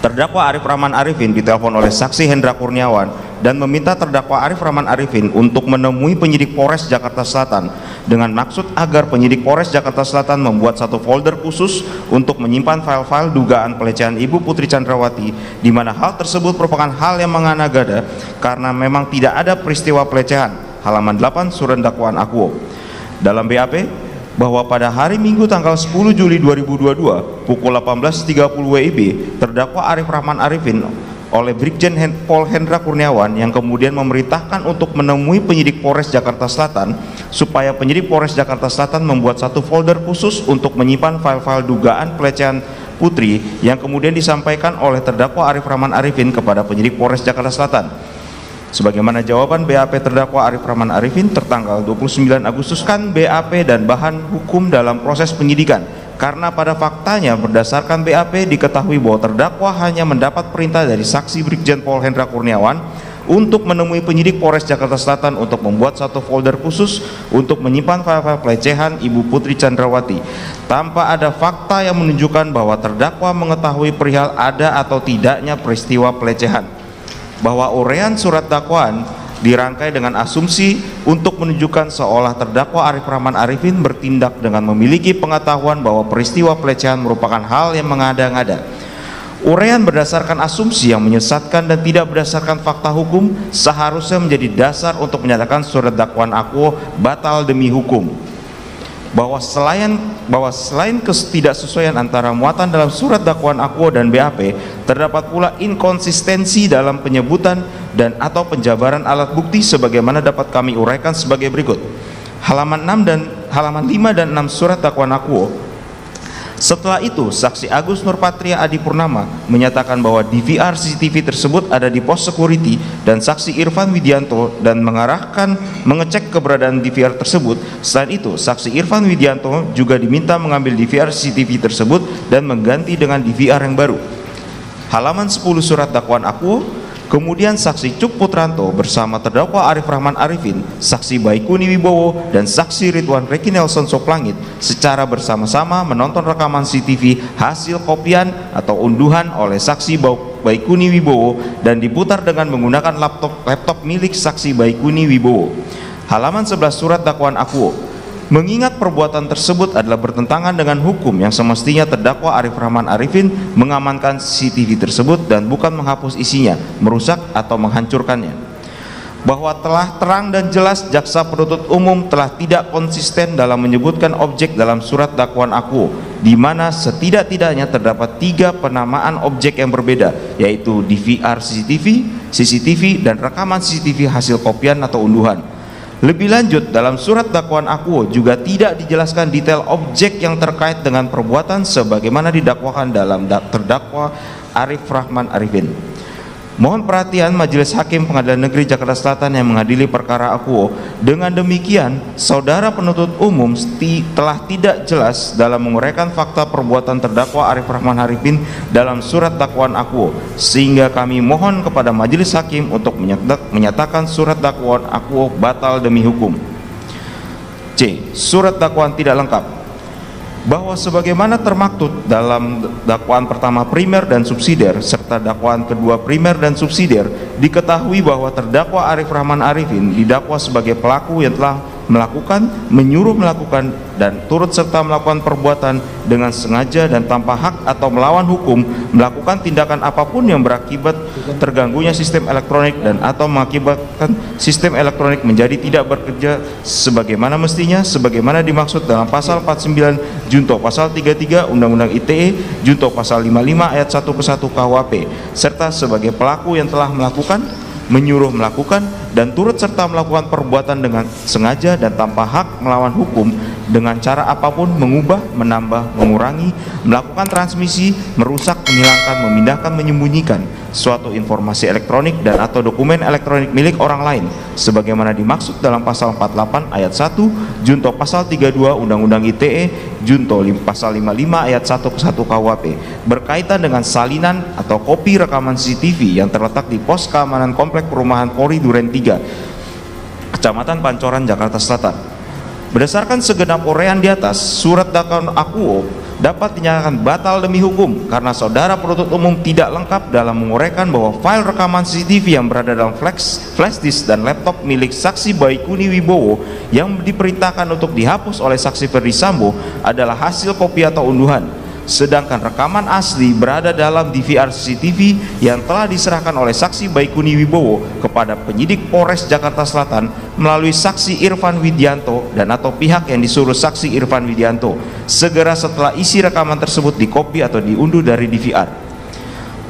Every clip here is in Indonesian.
Terdakwa Arif Rahman Arifin ditelepon oleh saksi Hendra Kurniawan dan meminta terdakwa Arif Rahman Arifin untuk menemui penyidik Polres Jakarta Selatan dengan maksud agar penyidik Polres Jakarta Selatan membuat satu folder khusus untuk menyimpan file-file dugaan pelecehan Ibu Putri Chandrawati, di mana hal tersebut merupakan hal yang mengada-ngada karena memang tidak ada peristiwa pelecehan. Halaman 8 Surat Dakwaan Akuo. Dalam BAP bahwa pada hari Minggu tanggal 10 Juli 2022 pukul 18.30 WIB, terdakwa Arif Rahman Arifin oleh Brigjen Pol Hendra Kurniawan yang kemudian memerintahkan untuk menemui penyidik Polres Jakarta Selatan supaya penyidik Polres Jakarta Selatan membuat satu folder khusus untuk menyimpan file-file dugaan pelecehan putri yang kemudian disampaikan oleh terdakwa Arif Rahman Arifin kepada penyidik Polres Jakarta Selatan. Sebagaimana jawaban BAP terdakwa Arif Rahman Arifin tertanggal 29 Agustus kan BAP dan bahan hukum dalam proses penyidikan, karena pada faktanya berdasarkan BAP diketahui bahwa terdakwa hanya mendapat perintah dari saksi Brigjen Pol Hendra Kurniawan untuk menemui penyidik Polres Jakarta Selatan untuk membuat satu folder khusus untuk menyimpan file-file pelecehan Ibu Putri Chandrawati, tanpa ada fakta yang menunjukkan bahwa terdakwa mengetahui perihal ada atau tidaknya peristiwa pelecehan. Bahwa uraian surat dakwaan dirangkai dengan asumsi untuk menunjukkan seolah terdakwa Arif Rahman Arifin bertindak dengan memiliki pengetahuan bahwa peristiwa pelecehan merupakan hal yang mengada-ngada. Uraian berdasarkan asumsi yang menyesatkan dan tidak berdasarkan fakta hukum seharusnya menjadi dasar untuk menyatakan surat dakwaan Akuo batal demi hukum. Bahwa selain ketidaksesuaian antara muatan dalam surat dakwaan Akuo dan BAP, terdapat pula inkonsistensi dalam penyebutan dan atau penjabaran alat bukti sebagaimana dapat kami uraikan sebagai berikut. Halaman 5 dan 6 surat dakwaan Akuo. Setelah itu, saksi Agus Nurpatria Adi Purnama menyatakan bahwa DVR CCTV tersebut ada di pos security dan saksi Irfan Widianto dan mengecek keberadaan DVR tersebut. Selain itu, saksi Irfan Widianto juga diminta mengambil DVR CCTV tersebut dan mengganti dengan DVR yang baru. Halaman 10 surat dakwaan Akuo. Kemudian saksi Cuk Putranto bersama terdakwa Arif Rahman Arifin, saksi Baikuni Wibowo dan saksi Ridwan Reki Nelson Soplangit secara bersama-sama menonton rekaman CCTV hasil kopian atau unduhan oleh saksi Baikuni Wibowo dan diputar dengan menggunakan laptop milik saksi Baikuni Wibowo. Halaman 11 surat dakwaan Akuo. Mengingat perbuatan tersebut adalah bertentangan dengan hukum yang semestinya terdakwa Arif Rahman Arifin mengamankan CCTV tersebut dan bukan menghapus isinya, merusak atau menghancurkannya. Bahwa telah terang dan jelas jaksa penuntut umum telah tidak konsisten dalam menyebutkan objek dalam surat dakwaan Akuo, di mana setidak-tidaknya terdapat 3 penamaan objek yang berbeda, yaitu DVR CCTV, dan rekaman CCTV hasil kopian atau unduhan. Lebih lanjut, dalam surat dakwaan Akuo juga tidak dijelaskan detail objek yang terkait dengan perbuatan sebagaimana didakwakan dalam terdakwa Arif Rahman Arifin. Mohon perhatian Majelis Hakim Pengadilan Negeri Jakarta Selatan yang mengadili perkara Akuo. Dengan demikian, saudara penuntut umum telah tidak jelas dalam menguraikan fakta perbuatan terdakwa Arif Rahman Arifin dalam surat dakwaan Akuo, sehingga kami mohon kepada Majelis Hakim untuk menyatakan surat dakwaan Akuo batal demi hukum. C. Surat dakwaan tidak lengkap. Bahwa sebagaimana termaktub dalam dakwaan pertama primer dan subsidiar serta dakwaan kedua primer dan subsidiar, diketahui bahwa terdakwa Arif Rahman Arifin didakwa sebagai pelaku yang telah melakukan, menyuruh melakukan, dan turut serta melakukan perbuatan dengan sengaja dan tanpa hak atau melawan hukum melakukan tindakan apapun yang berakibat terganggunya sistem elektronik dan atau mengakibatkan sistem elektronik menjadi tidak bekerja sebagaimana mestinya, sebagaimana dimaksud dalam pasal 49 junto pasal 33 Undang-Undang ITE junto pasal 55 ayat 1 ke 1 KUHP, serta sebagai pelaku yang telah melakukan, menyuruh melakukan, dan turut serta melakukan perbuatan dengan sengaja dan tanpa hak melawan hukum dengan cara apapun mengubah, menambah, mengurangi, melakukan transmisi, merusak, menghilangkan, memindahkan, menyembunyikan suatu informasi elektronik dan atau dokumen elektronik milik orang lain sebagaimana dimaksud dalam pasal 48 ayat 1 junto pasal 32 Undang-Undang ITE junto pasal 55 ayat 1 ke 1 KUHP berkaitan dengan salinan atau kopi rekaman CCTV yang terletak di pos keamanan komplek perumahan Polri Duren 3, Kecamatan Pancoran, Jakarta Selatan. Berdasarkan segenap uraian di atas, surat dakwaan Akuo dapat dinyatakan batal demi hukum karena saudara penuntut umum tidak lengkap dalam menguraikan bahwa file rekaman CCTV yang berada dalam flash disk dan laptop milik saksi Baikuni Wibowo yang diperintahkan untuk dihapus oleh saksi Ferdi Sambo adalah hasil kopi atau unduhan, sedangkan rekaman asli berada dalam DVR CCTV yang telah diserahkan oleh saksi Baikuni Wibowo kepada penyidik Polres Jakarta Selatan melalui saksi Irfan Widianto dan atau pihak yang disuruh saksi Irfan Widianto segera setelah isi rekaman tersebut dikopi atau diunduh dari DVR.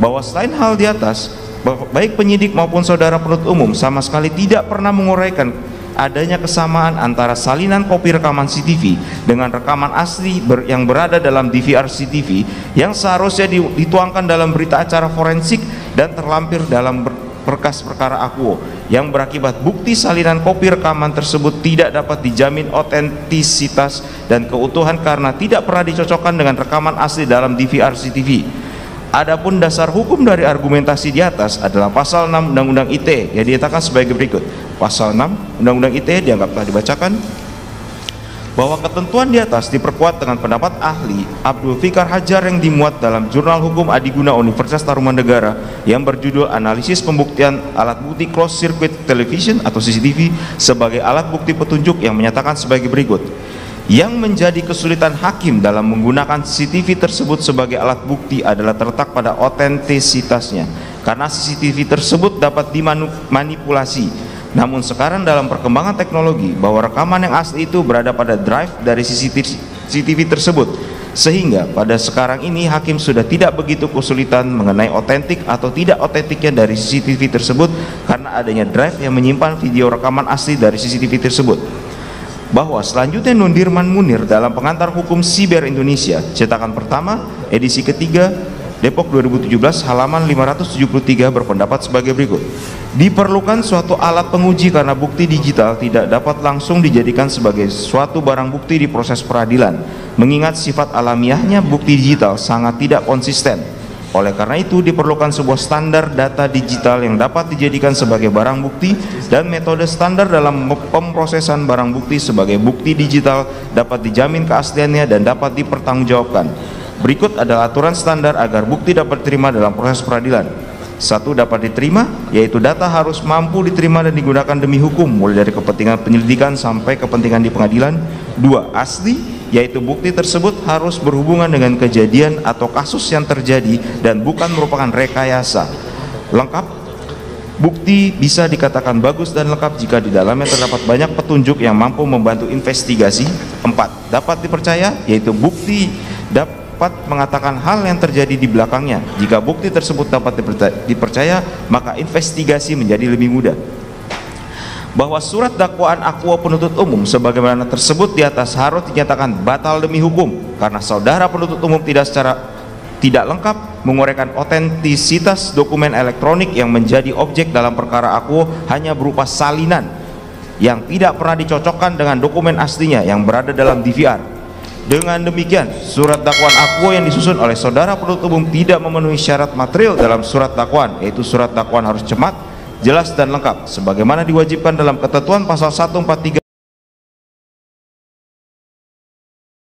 Bahwa selain hal di atas, baik penyidik maupun saudara penuntut umum sama sekali tidak pernah menguraikan adanya kesamaan antara salinan kopi rekaman CCTV dengan rekaman asli yang berada dalam DVR CCTV yang seharusnya dituangkan dalam berita acara forensik dan terlampir dalam berkas perkara akuo, yang berakibat bukti salinan kopi rekaman tersebut tidak dapat dijamin otentisitas dan keutuhan karena tidak pernah dicocokkan dengan rekaman asli dalam DVR CCTV. Adapun dasar hukum dari argumentasi di atas adalah pasal 6 Undang-Undang ITE yang dinyatakan sebagai berikut. Pasal 6 Undang-Undang ITE dianggap telah dibacakan bahwa ketentuan di atas diperkuat dengan pendapat ahli Abdul Fikar Hajar yang dimuat dalam Jurnal Hukum Adiguna Universitas Tarumanegara yang berjudul Analisis Pembuktian Alat Bukti Closed Circuit Television atau CCTV sebagai alat bukti petunjuk yang menyatakan sebagai berikut. Yang menjadi kesulitan hakim dalam menggunakan CCTV tersebut sebagai alat bukti adalah terletak pada otentisitasnya, karena CCTV tersebut dapat dimanipulasi. Namun sekarang dalam perkembangan teknologi bahwa rekaman yang asli itu berada pada drive dari CCTV tersebut, sehingga pada sekarang ini hakim sudah tidak begitu kesulitan mengenai otentik atau tidak otentiknya dari CCTV tersebut karena adanya drive yang menyimpan video rekaman asli dari CCTV tersebut. Bahwa selanjutnya Nundirman Munir dalam Pengantar Hukum Siber Indonesia cetakan pertama edisi ketiga Depok 2017 halaman 573 berpendapat sebagai berikut. Diperlukan suatu alat penguji karena bukti digital tidak dapat langsung dijadikan sebagai suatu barang bukti di proses peradilan, mengingat sifat alamiahnya bukti digital sangat tidak konsisten. Oleh karena itu diperlukan sebuah standar data digital yang dapat dijadikan sebagai barang bukti dan metode standar dalam pemrosesan barang bukti sebagai bukti digital dapat dijamin keasliannya dan dapat dipertanggungjawabkan. Berikut adalah aturan standar agar bukti dapat diterima dalam proses peradilan. 1. Dapat diterima, yaitu data harus mampu diterima dan digunakan demi hukum mulai dari kepentingan penyelidikan sampai kepentingan di pengadilan. 2. Asli, yaitu bukti tersebut harus berhubungan dengan kejadian atau kasus yang terjadi dan bukan merupakan rekayasa. Lengkap, bukti bisa dikatakan bagus dan lengkap jika di dalamnya terdapat banyak petunjuk yang mampu membantu investigasi. 4. Dapat dipercaya, yaitu bukti dapat mengatakan hal yang terjadi di belakangnya. Jika bukti tersebut dapat dipercaya, maka investigasi menjadi lebih mudah. Bahwa surat dakwaan akuo penuntut umum sebagaimana tersebut di atas harus dinyatakan batal demi hukum karena saudara penuntut umum tidak lengkap menguraikan otentisitas dokumen elektronik yang menjadi objek dalam perkara akuo hanya berupa salinan yang tidak pernah dicocokkan dengan dokumen aslinya yang berada dalam DVR. Dengan demikian, surat dakwaan akuo yang disusun oleh saudara penuntut umum tidak memenuhi syarat material dalam surat dakwaan, yaitu surat dakwaan harus cermat, jelas dan lengkap sebagaimana diwajibkan dalam ketentuan pasal 143